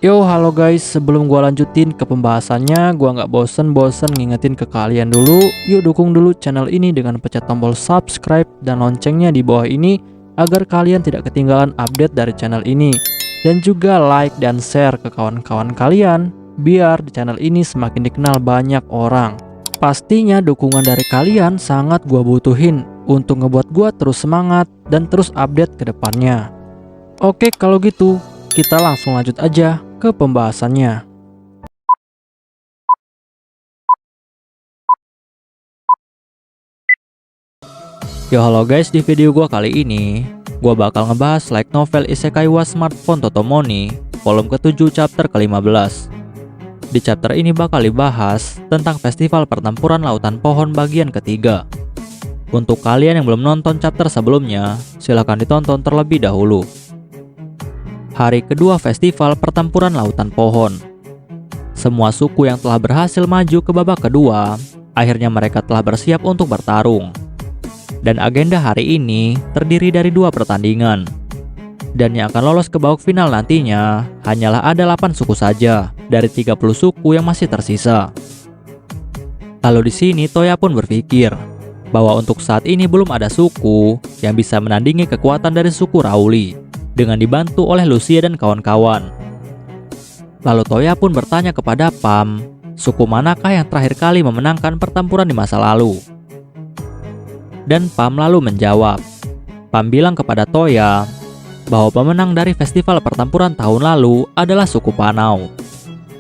Yo, halo guys, sebelum gua lanjutin ke pembahasannya, gua nggak bosen-bosen ngingetin ke kalian dulu, yuk dukung dulu channel ini dengan pencet tombol subscribe dan loncengnya di bawah ini, agar kalian tidak ketinggalan update dari channel ini. Dan juga like dan share ke kawan-kawan kalian, biar di channel ini semakin dikenal banyak orang. Pastinya dukungan dari kalian sangat gua butuhin, untuk ngebuat gua terus semangat dan terus update ke depannya. Oke, kalau gitu, kita langsung lanjut aja ke pembahasannya. Yo, halo guys, di video gua kali ini gua bakal ngebahas light novel Isekai wa Smartphone Totomoni volume ke-7 chapter ke-15. Di chapter ini bakal dibahas tentang festival pertempuran lautan pohon bagian ketiga. Untuk kalian yang belum nonton chapter sebelumnya, silahkan ditonton terlebih dahulu. Hari kedua festival pertempuran lautan pohon. Semua suku yang telah berhasil maju ke babak kedua, akhirnya mereka telah bersiap untuk bertarung. Dan agenda hari ini terdiri dari 2 pertandingan. Dan yang akan lolos ke babak final nantinya hanyalah ada 8 suku saja dari 30 suku yang masih tersisa. Lalu di sini Toya pun berpikir bahwa untuk saat ini belum ada suku yang bisa menandingi kekuatan dari suku Rauli dengan dibantu oleh Lucia dan kawan-kawan. Lalu Toya pun bertanya kepada Pam, suku manakah yang terakhir kali memenangkan pertempuran di masa lalu? Dan Pam lalu menjawab. Pam bilang kepada Toya bahwa pemenang dari festival pertempuran tahun lalu adalah suku Panau.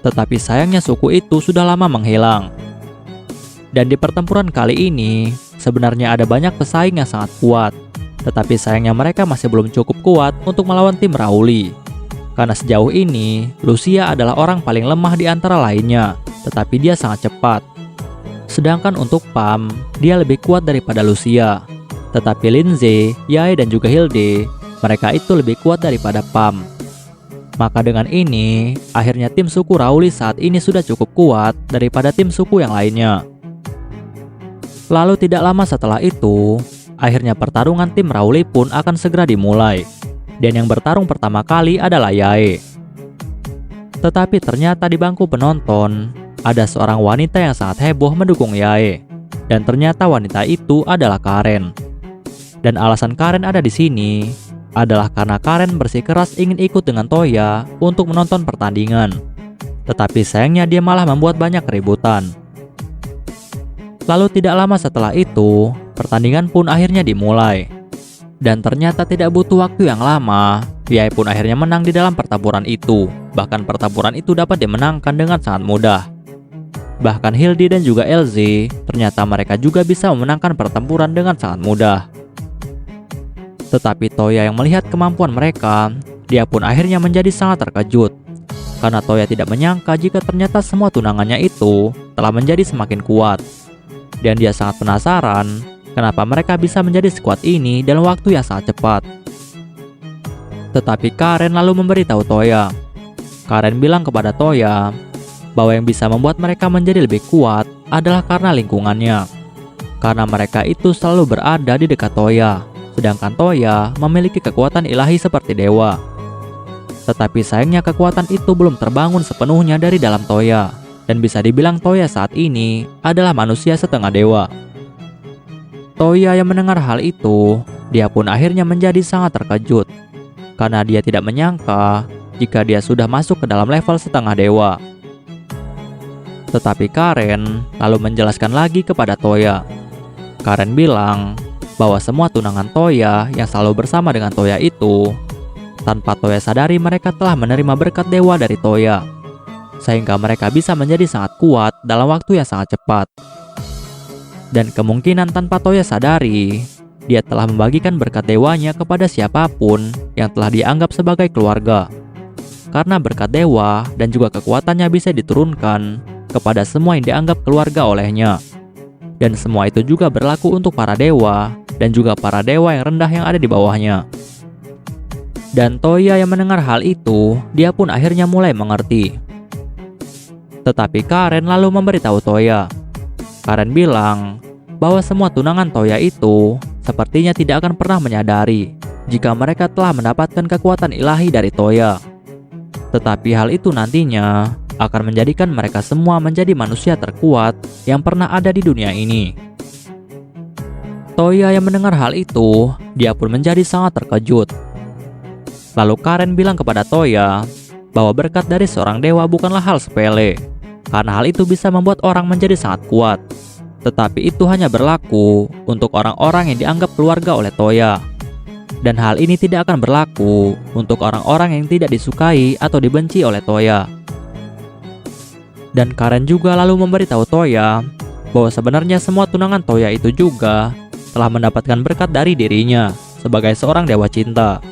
Tetapi sayangnya suku itu sudah lama menghilang. Dan di pertempuran kali ini, sebenarnya ada banyak pesaing yang sangat kuat. Tetapi sayangnya mereka masih belum cukup kuat untuk melawan tim Rauli. Karena sejauh ini, Lucia adalah orang paling lemah di antara lainnya, tetapi dia sangat cepat. Sedangkan untuk Pam, dia lebih kuat daripada Lucia. Tetapi Lindsay, Yae dan juga Hilde, mereka itu lebih kuat daripada Pam. Maka dengan ini, akhirnya tim suku Rauli saat ini sudah cukup kuat daripada tim suku yang lainnya. Lalu tidak lama setelah itu, akhirnya pertarungan tim Rauli pun akan segera dimulai. Dan yang bertarung pertama kali adalah Yae. Tetapi ternyata di bangku penonton, ada seorang wanita yang sangat heboh mendukung Yae. Dan ternyata wanita itu adalah Karen. Dan alasan Karen ada di sini adalah karena Karen bersikeras ingin ikut dengan Toya untuk menonton pertandingan. Tetapi sayangnya dia malah membuat banyak keributan. Lalu tidak lama setelah itu, pertandingan pun akhirnya dimulai. Dan ternyata tidak butuh waktu yang lama, Yae pun akhirnya menang di dalam pertempuran itu. Bahkan pertempuran itu dapat dimenangkan dengan sangat mudah. Bahkan Hilde dan juga LZ, ternyata mereka juga bisa memenangkan pertempuran dengan sangat mudah. Tetapi Toya yang melihat kemampuan mereka, dia pun akhirnya menjadi sangat terkejut. Karena Toya tidak menyangka jika ternyata semua tunangannya itu telah menjadi semakin kuat. Dan dia sangat penasaran kenapa mereka bisa menjadi sekuat ini dalam waktu yang sangat cepat. Tetapi Karen lalu memberitahu Toya. Karen bilang kepada Toya bahwa yang bisa membuat mereka menjadi lebih kuat adalah karena lingkungannya. Karena mereka itu selalu berada di dekat Toya, sedangkan Toya memiliki kekuatan ilahi seperti dewa. Tetapi sayangnya kekuatan itu belum terbangun sepenuhnya dari dalam Toya. Dan bisa dibilang Toya saat ini adalah manusia setengah dewa. Toya yang mendengar hal itu, dia pun akhirnya menjadi sangat terkejut. Karena dia tidak menyangka jika dia sudah masuk ke dalam level setengah dewa. Tetapi Karen lalu menjelaskan lagi kepada Toya. Karen bilang bahwa semua tunangan Toya yang selalu bersama dengan Toya itu, tanpa Toya sadari mereka telah menerima berkat dewa dari Toya. Sehingga mereka bisa menjadi sangat kuat dalam waktu yang sangat cepat. Dan kemungkinan tanpa Toya sadari, dia telah membagikan berkat dewanya kepada siapapun yang telah dianggap sebagai keluarga. Karena berkat dewa dan juga kekuatannya bisa diturunkan kepada semua yang dianggap keluarga olehnya. Dan semua itu juga berlaku untuk para dewa dan juga para dewa yang rendah yang ada di bawahnya. Dan Toya yang mendengar hal itu, dia pun akhirnya mulai mengerti. Tetapi Karen lalu memberitahu Toya. Karen bilang bahwa semua tunangan Toya itu sepertinya tidak akan pernah menyadari jika mereka telah mendapatkan kekuatan ilahi dari Toya. Tetapi hal itu nantinya akan menjadikan mereka semua menjadi manusia terkuat yang pernah ada di dunia ini. Toya yang mendengar hal itu, dia pun menjadi sangat terkejut. Lalu Karen bilang kepada Toya bahwa berkat dari seorang dewa bukanlah hal sepele, karena hal itu bisa membuat orang menjadi sangat kuat. Tetapi itu hanya berlaku untuk orang-orang yang dianggap keluarga oleh Toya. Dan hal ini tidak akan berlaku untuk orang-orang yang tidak disukai atau dibenci oleh Toya. Dan Karen juga lalu memberitahu Toya bahwa sebenarnya semua tunangan Toya itu juga telah mendapatkan berkat dari dirinya sebagai seorang dewa cinta.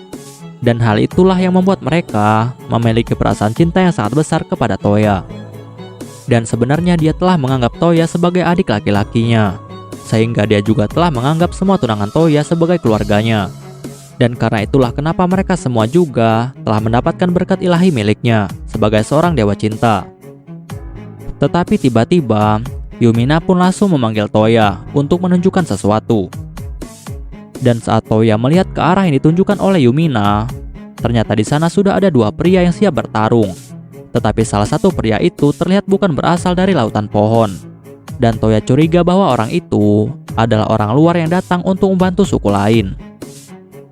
Dan hal itulah yang membuat mereka memiliki perasaan cinta yang sangat besar kepada Toya. Dan sebenarnya dia telah menganggap Toya sebagai adik laki-lakinya, sehingga dia juga telah menganggap semua tunangan Toya sebagai keluarganya. Dan karena itulah kenapa mereka semua juga telah mendapatkan berkat ilahi miliknya sebagai seorang dewa cinta. Tetapi tiba-tiba Yumina pun langsung memanggil Toya untuk menunjukkan sesuatu. Dan saat Toya melihat ke arah yang ditunjukkan oleh Yumina, ternyata di sana sudah ada dua pria yang siap bertarung. Tetapi salah satu pria itu terlihat bukan berasal dari lautan pohon. Dan Toya curiga bahwa orang itu adalah orang luar yang datang untuk membantu suku lain.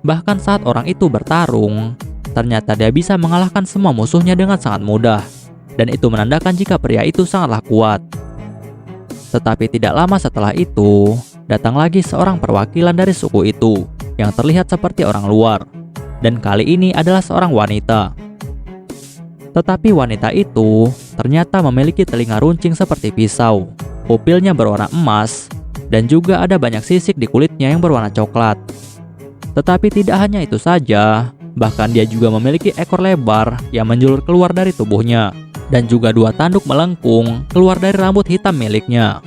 Bahkan saat orang itu bertarung, ternyata dia bisa mengalahkan semua musuhnya dengan sangat mudah. Dan itu menandakan jika pria itu sangatlah kuat. Tetapi tidak lama setelah itu, datang lagi seorang perwakilan dari suku itu yang terlihat seperti orang luar. Dan kali ini adalah seorang wanita. Tetapi wanita itu ternyata memiliki telinga runcing seperti pisau, pupilnya berwarna emas, dan juga ada banyak sisik di kulitnya yang berwarna coklat. Tetapi tidak hanya itu saja, bahkan dia juga memiliki ekor lebar yang menjulur keluar dari tubuhnya, dan juga dua tanduk melengkung keluar dari rambut hitam miliknya.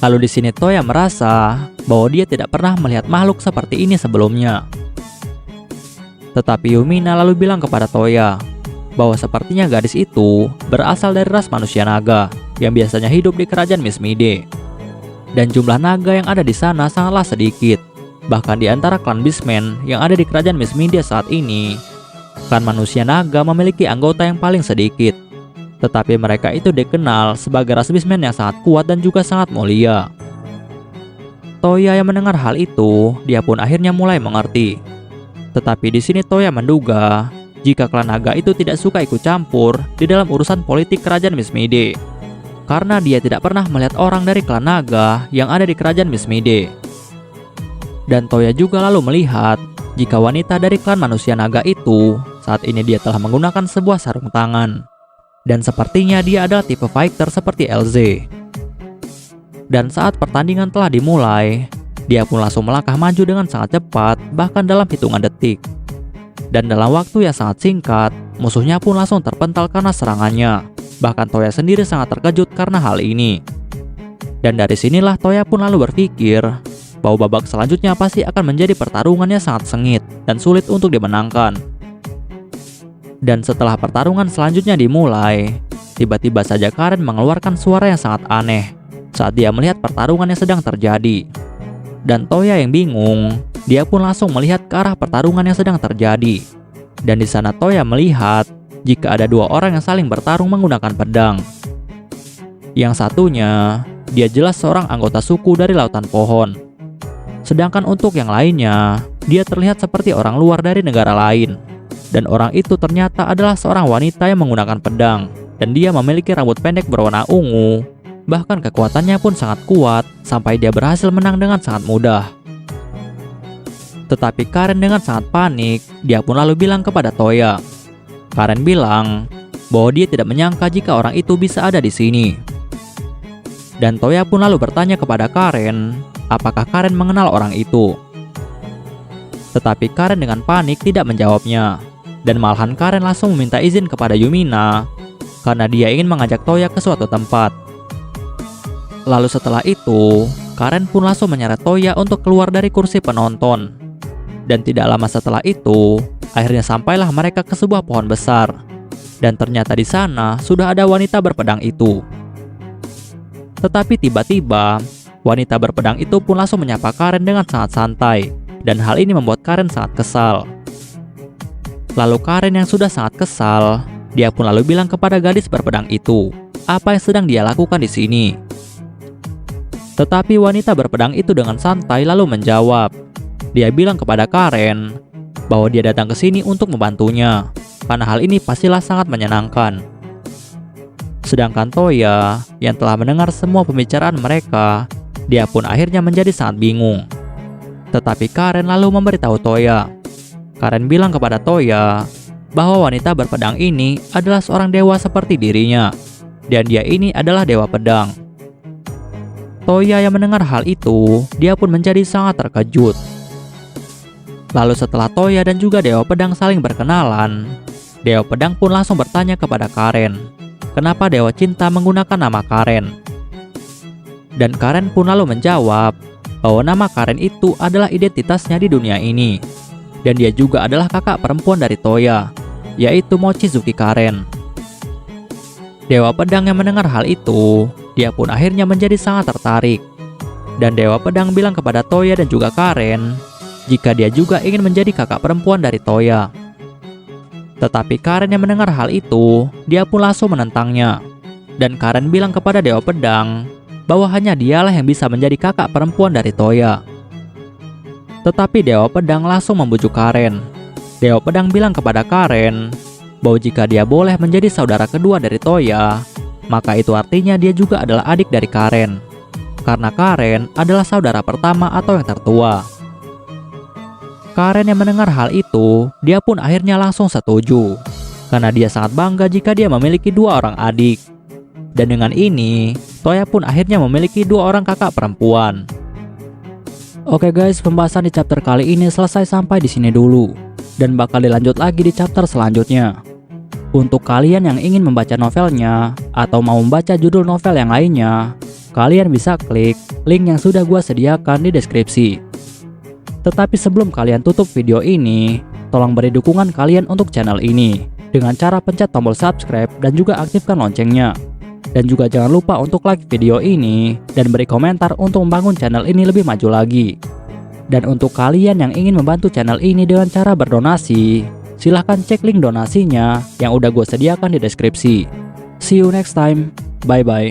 Lalu di sini Toya merasa bahwa dia tidak pernah melihat makhluk seperti ini sebelumnya. Tetapi Yumina lalu bilang kepada Toya bahwa sepertinya gadis itu berasal dari ras manusia naga yang biasanya hidup di kerajaan Mismide. Dan jumlah naga yang ada di sana sangatlah sedikit. Bahkan di antara klan Beastmen yang ada di kerajaan Mismide saat ini, klan manusia naga memiliki anggota yang paling sedikit. Tetapi mereka itu dikenal sebagai ras Beastmen yang sangat kuat dan juga sangat mulia. Toya yang mendengar hal itu, dia pun akhirnya mulai mengerti. Tetapi di sini Toya menduga jika klan naga itu tidak suka ikut campur di dalam urusan politik kerajaan Mismide, karena dia tidak pernah melihat orang dari klan naga yang ada di kerajaan Mismide. Dan Toya juga lalu melihat jika wanita dari klan manusia naga itu saat ini dia telah menggunakan sebuah sarung tangan. Dan sepertinya dia adalah tipe fighter seperti LZ. Dan saat pertandingan telah dimulai, dia pun langsung melangkah maju dengan sangat cepat, bahkan dalam hitungan detik. Dan dalam waktu yang sangat singkat, musuhnya pun langsung terpental karena serangannya. Bahkan Toya sendiri sangat terkejut karena hal ini. Dan dari sinilah Toya pun lalu berpikir bahwa babak selanjutnya pasti akan menjadi pertarungan yang sangat sengit dan sulit untuk dimenangkan. Dan setelah pertarungan selanjutnya dimulai, tiba-tiba saja Karen mengeluarkan suara yang sangat aneh saat dia melihat pertarungan yang sedang terjadi. Dan Toya yang bingung, dia pun langsung melihat ke arah pertarungan yang sedang terjadi. Dan di sana Toya melihat jika ada dua orang yang saling bertarung menggunakan pedang. Yang satunya, dia jelas seorang anggota suku dari lautan pohon. Sedangkan untuk yang lainnya, dia terlihat seperti orang luar dari negara lain. Dan orang itu ternyata adalah seorang wanita yang menggunakan pedang. Dan dia memiliki rambut pendek berwarna ungu. Bahkan kekuatannya pun sangat kuat sampai dia berhasil menang dengan sangat mudah. Tetapi Karen dengan sangat panik, dia pun lalu bilang kepada Toya. Karen bilang bahwa dia tidak menyangka jika orang itu bisa ada di sini. Dan Toya pun lalu bertanya kepada Karen, apakah Karen mengenal orang itu. Tetapi Karen dengan panik tidak menjawabnya. Dan malahan Karen langsung meminta izin kepada Yumina karena dia ingin mengajak Toya ke suatu tempat. Lalu setelah itu, Karen pun langsung menyeret Toya untuk keluar dari kursi penonton. Dan tidak lama setelah itu, akhirnya sampailah mereka ke sebuah pohon besar. Dan ternyata di sana sudah ada wanita berpedang itu. Tetapi tiba-tiba, wanita berpedang itu pun langsung menyapa Karen dengan sangat santai. Dan hal ini membuat Karen sangat kesal. Lalu Karen yang sudah sangat kesal, dia pun lalu bilang kepada gadis berpedang itu, apa yang sedang dia lakukan di sini. Tetapi wanita berpedang itu dengan santai lalu menjawab. Dia bilang kepada Karen bahwa dia datang ke sini untuk membantunya, karena hal ini pastilah sangat menyenangkan. Sedangkan Toya yang telah mendengar semua pembicaraan mereka, dia pun akhirnya menjadi sangat bingung. Tetapi Karen lalu memberitahu Toya. Karen bilang kepada Toya bahwa wanita berpedang ini adalah seorang dewa seperti dirinya, dan dia ini adalah dewa pedang. Toya yang mendengar hal itu, dia pun menjadi sangat terkejut. Lalu setelah Toya dan juga dewa pedang saling berkenalan, dewa pedang pun langsung bertanya kepada Karen, kenapa dewa cinta menggunakan nama Karen. Dan Karen pun lalu menjawab bahwa nama Karen itu adalah identitasnya di dunia ini, dan dia juga adalah kakak perempuan dari Toya, yaitu Mochizuki Karen. Dewa pedang yang mendengar hal itu, dia pun akhirnya menjadi sangat tertarik. Dan dewa pedang bilang kepada Toya dan juga Karen jika dia juga ingin menjadi kakak perempuan dari Toya. Tetapi Karen yang mendengar hal itu, dia pun langsung menentangnya. Dan Karen bilang kepada dewa pedang bahwa hanya dialah yang bisa menjadi kakak perempuan dari Toya. Tetapi dewa pedang langsung membujuk Karen. Dewa pedang bilang kepada Karen bahwa jika dia boleh menjadi saudara kedua dari Toya, maka itu artinya dia juga adalah adik dari Karen, karena Karen adalah saudara pertama atau yang tertua. Karen yang mendengar hal itu, dia pun akhirnya langsung setuju, karena dia sangat bangga jika dia memiliki dua orang adik. Dan dengan ini, Toya pun akhirnya memiliki dua orang kakak perempuan. Oke guys, pembahasan di chapter kali ini selesai sampai di sini dulu, dan bakal dilanjut lagi di chapter selanjutnya. Untuk kalian yang ingin membaca novelnya, atau mau membaca judul novel yang lainnya, kalian bisa klik link yang sudah gua sediakan di deskripsi. Tetapi sebelum kalian tutup video ini, tolong beri dukungan kalian untuk channel ini dengan cara pencet tombol subscribe dan juga aktifkan loncengnya. Dan juga jangan lupa untuk like video ini dan beri komentar untuk membangun channel ini lebih maju lagi. Dan untuk kalian yang ingin membantu channel ini dengan cara berdonasi, silahkan cek link donasinya yang udah gue sediakan di deskripsi. See you next time, bye bye.